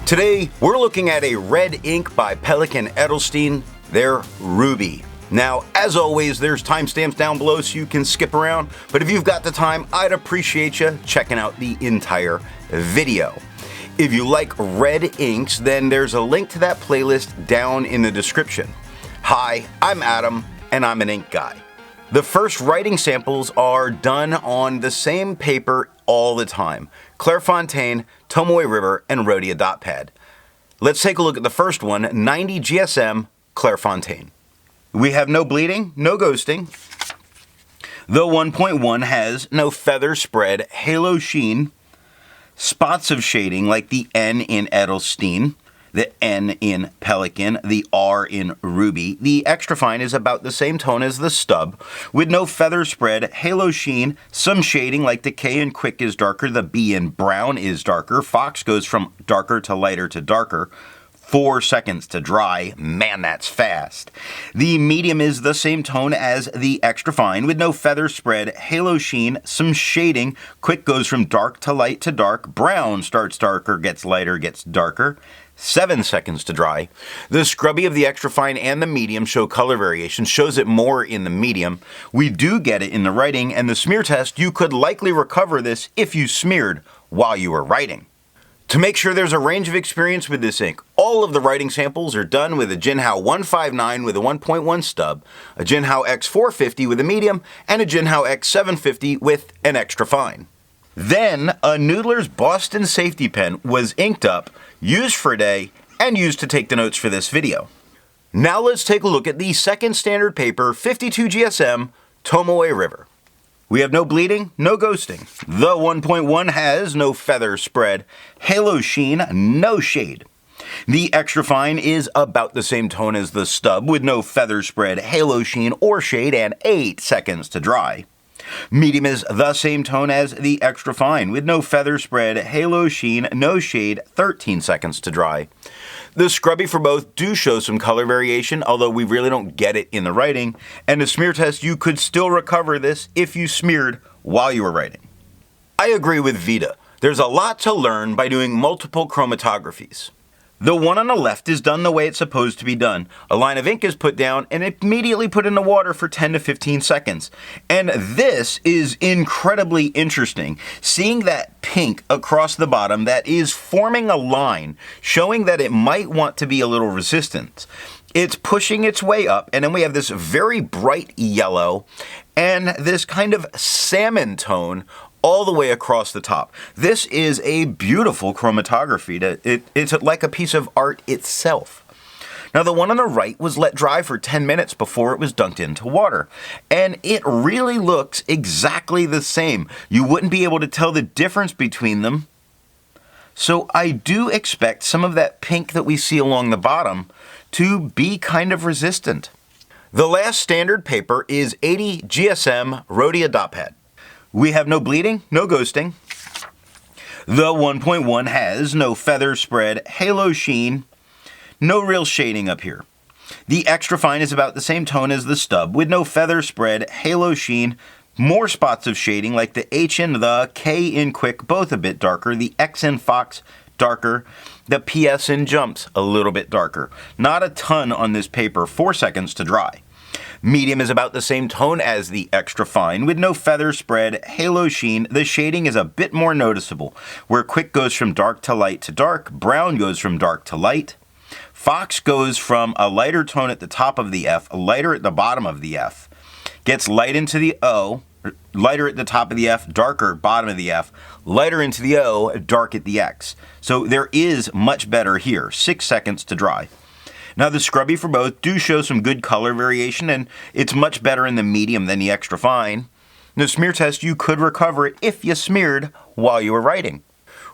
Today, we're looking at a red ink by Pelikan Edelstein, their Ruby. Now, as always, there's timestamps down below so you can skip around, but if you've got the time, I'd appreciate you checking out the entire video. If you like red inks, then there's a link to that playlist down in the description. Hi, I'm Adam, and I'm an ink guy. The first writing samples are done on the same paper all the time: Clairfontaine, Tomoe River, and Rhodia dot pad. Let's take a look at the first one, 90 GSM Clairfontaine. We have no bleeding, no ghosting. The 1.1 has no feather spread, halo sheen, spots of shading like the N in Edelstein, the N in Pelikan, the R in Ruby. The extra fine is about the same tone as the stub, with no feather spread, halo sheen, some shading like the K in Quick is darker, the B in Brown is darker, Fox goes from darker to lighter to darker, 4 seconds to dry. Man, that's fast. The medium is the same tone as the extra fine, with no feather spread, halo sheen, some shading. Quick goes from dark to light to dark. Brown starts darker, gets lighter, gets darker. 7 seconds to dry. The scrubby of the extra fine and the medium show color variation, shows it more in the medium. We do get it in the writing, and the smear test, you could likely recover this if you smeared while you were writing. To make sure there's a range of experience with this ink, all of the writing samples are done with a Jinhao 159 with a 1.1 stub, a Jinhao X450 with a medium, and a Jinhao X750 with an extra fine. Then, a Noodler's Boston safety pen was inked up, used for a day, and used to take the notes for this video. Now let's take a look at the second standard paper, 52 GSM, Tomoe River. We have no bleeding, no ghosting. The 1.1 has no feather spread, halo sheen, no shade. The extra fine is about the same tone as the stub, with no feather spread, halo sheen, or shade, and 8 seconds to dry. Medium is the same tone as the extra fine, with no feather spread, halo sheen, no shade, 13 seconds to dry. The scrubby for both do show some color variation, although we really don't get it in the writing, and the smear test, you could still recover this if you smeared while you were writing. I agree with Vita. There's a lot to learn by doing multiple chromatographies. The one on the left is done the way it's supposed to be done. A line of ink is put down and immediately put in the water for 10 to 15 seconds. And this is incredibly interesting. Seeing that pink across the bottom that is forming a line, showing that it might want to be a little resistant. It's pushing its way up, and then we have this very bright yellow and this kind of salmon tone all the way across the top. This is a beautiful chromatography. It's like a piece of art itself. Now, the one on the right was let dry for 10 minutes before it was dunked into water, and it really looks exactly the same. You wouldn't be able to tell the difference between them. So I do expect some of that pink that we see along the bottom to be kind of resistant. The last standard paper is 80 GSM Rhodia dot pad. We have no bleeding, no ghosting. The 1.1 has no feather spread, halo sheen, no real shading up here. The extra fine is about the same tone as the stub, with no feather spread, halo sheen, more spots of shading like the H in the, K in Quick, both a bit darker, the X in Fox, darker, the PS in Jumps, a little bit darker. Not a ton on this paper, 4 seconds to dry. Medium is about the same tone as the extra fine, with no feather spread, halo sheen. The shading is a bit more noticeable, where Quick goes from dark to light to dark, Brown goes from dark to light. Fox goes from a lighter tone at the top of the F, lighter at the bottom of the F, gets light into the O, lighter at the top of the F, darker bottom of the F, lighter into the O, dark at the X. So there is much better here, 6 seconds to dry. Now, the scrubby for both do show some good color variation, and it's much better in the medium than the extra fine. The smear test, you could recover it if you smeared while you were writing.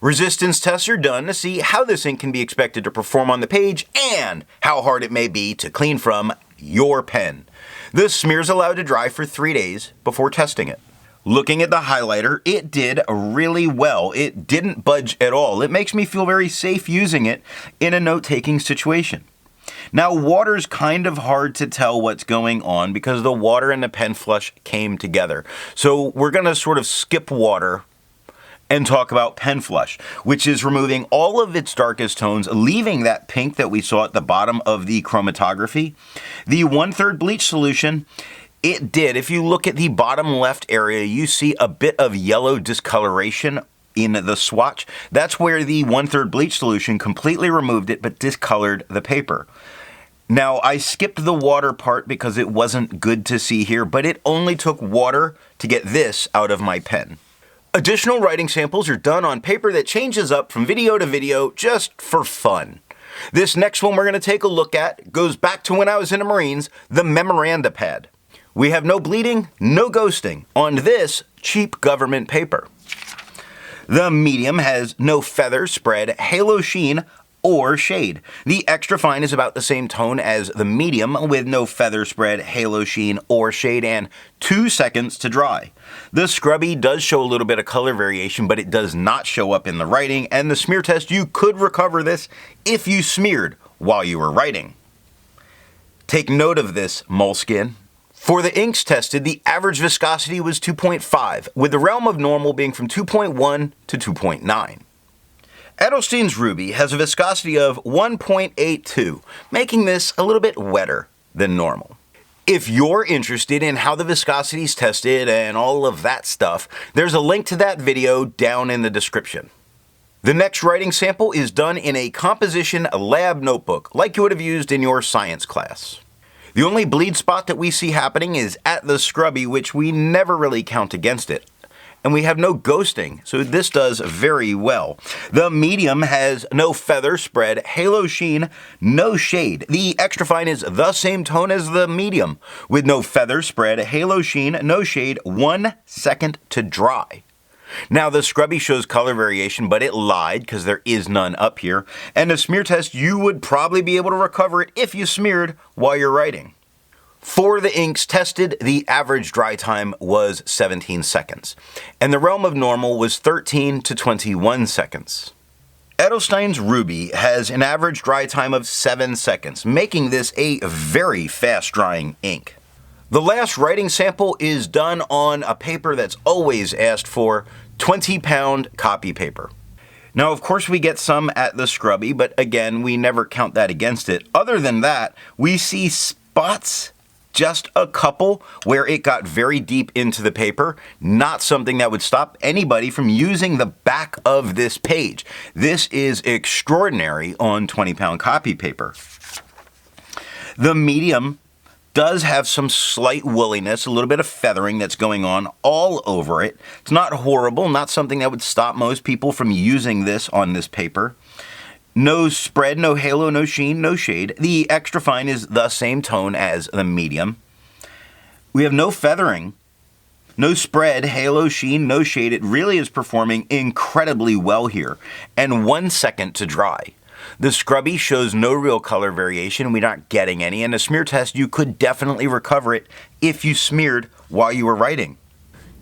Resistance tests are done to see how this ink can be expected to perform on the page and how hard it may be to clean from your pen. The smear is allowed to dry for 3 days before testing it. Looking at the highlighter, it did really well. It didn't budge at all. It makes me feel very safe using it in a note-taking situation. Now, water's kind of hard to tell what's going on because the water and the pen flush came together. So we're going to sort of skip water and talk about pen flush, which is removing all of its darkest tones, leaving that pink that we saw at the bottom of the chromatography. The 1/3 bleach solution, it did. If you look at the bottom left area, you see a bit of yellow discoloration in the swatch. That's where the 1/3 bleach solution completely removed it but discolored the paper. Now, I skipped the water part because it wasn't good to see here, but it only took water to get this out of my pen. Additional writing samples are done on paper that changes up from video to video just for fun. This next one we're going to take a look at goes back to when I was in the Marines, the memoranda pad. We have no bleeding, no ghosting on this cheap government paper. The medium has no feather, spread, halo sheen, or shade. The extra fine is about the same tone as the medium with no feather spread, halo sheen, or shade, and 2 seconds to dry. The scrubby does show a little bit of color variation, but it does not show up in the writing, and the smear test, you could recover this if you smeared while you were writing. Take note of this, moleskin. For the inks tested, the average viscosity was 2.5, with the realm of normal being from 2.1 to 2.9. Edelstein's Ruby has a viscosity of 1.82, making this a little bit wetter than normal. If you're interested in how the viscosity is tested and all of that stuff, there's a link to that video down in the description. The next writing sample is done in a composition lab notebook, like you would have used in your science class. The only bleed spot that we see happening is at the scrubby, which we never really count against it. And we have no ghosting, so this does very well. The medium has no feather spread, halo sheen, no shade. The extra fine is the same tone as the medium, with no feather spread, halo sheen, no shade, 1 second to dry. Now the scrubby shows color variation, but it lied because there is none up here. And the smear test, you would probably be able to recover it if you smeared while you're writing. For the inks tested, the average dry time was 17 seconds, and the realm of normal was 13 to 21 seconds. Edelstein's Ruby has an average dry time of 7 seconds, making this a very fast drying ink. The last writing sample is done on a paper that's always asked for, 20-pound copy paper. Now, of course, we get some at the scrubby, but again, we never count that against it. Other than that, we see spots, just a couple, where it got very deep into the paper, not something that would stop anybody from using the back of this page. This is extraordinary on 20-pound copy paper. The medium does have some slight woolliness, a little bit of feathering that's going on all over it. It's not horrible, not something that would stop most people from using this on this paper. No spread, no halo, no sheen, no shade. The extra fine is the same tone as the medium. We have no feathering, no spread, halo, sheen, no shade. It really is performing incredibly well here. And 1 second to dry. The scrubby shows no real color variation. We're not getting any. And a smear test, you could definitely recover it if you smeared while you were writing.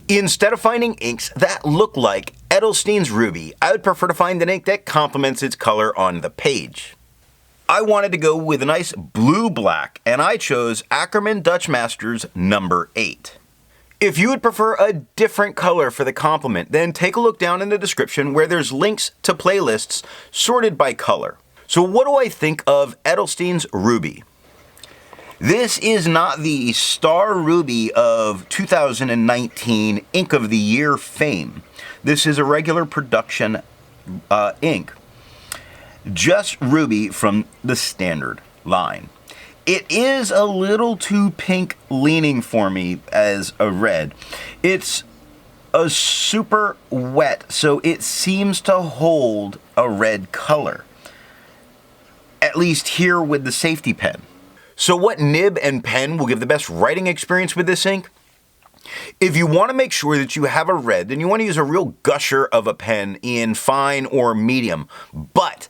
Instead of finding inks that look like Edelstein's Ruby, I would prefer to find an ink that complements its color on the page. I wanted to go with a nice blue-black, and I chose Akkerman Dutch Masters number 8. If you would prefer a different color for the complement, then take a look down in the description where there's links to playlists sorted by color. So what do I think of Edelstein's Ruby? This is not the Star Ruby of 2019 Ink of the Year fame. This is a regular production ink. Just Ruby from the standard line. It is a little too pink leaning for me as a red. It's a super wet, so it seems to hold a red color. At least here with the safety pen. So what nib and pen will give the best writing experience with this ink? If you want to make sure that you have a red, then you want to use a real gusher of a pen in fine or medium. But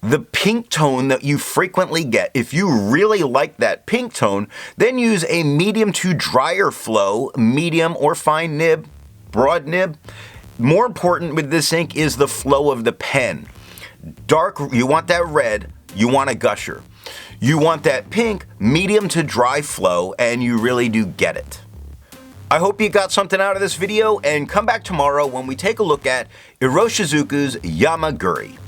the pink tone that you frequently get, if you really like that pink tone, then use a medium to drier flow, medium or fine nib, broad nib. More important with this ink is the flow of the pen. Dark, you want that red, you want a gusher. You want that pink, medium to dry flow, and you really do get it. I hope you got something out of this video, and come back tomorrow when we take a look at Iroshizuku's Yamaguri.